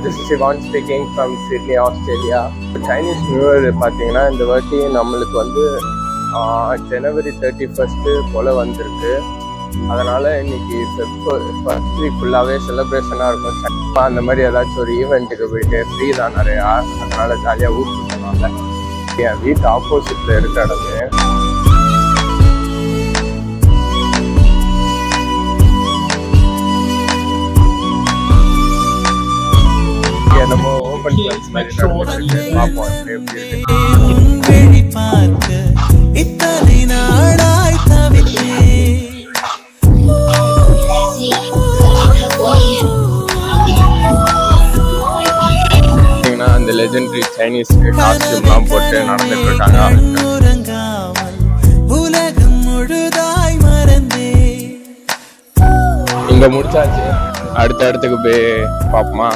This is Sivan speaking from Sydney, Australia. Chinese New Year பார்த்தீங்கன்னா இந்த வாட்டி நம்மளுக்கு வந்து ஜனவரி 31 போல் வந்திருக்கு. அதனால் இன்னைக்கு ஃபர்ஸ்ட் வீக் ஃபுல்லாகவே செலிப்ரேஷனாக இருக்கும். அந்த மாதிரி ஏதாச்சும் ஒரு ஈவெண்ட்டுக்கு போயிட்டு ஃப்ரீ தான் நிறையா, அதனால் ஜாலியாக ஊருக்கு போனாங்க. என் வீட்டு ஆப்போசிட்டில் இருக்க இடமே என்னமோ ஓப்பன் கிளாஸ் மாதிரி நடந்துட்டு பார்ப்போம் எப்படி இருக்கு. அந்த லெஜெண்டரி சைனீஸ் காஸ்டியூம்லாம் போட்டு நடந்துட்டு இருக்காங்க. இங்க முடிச்சாச்சு, அடுத்த இடத்துக்கு போய் பார்ப்போமா.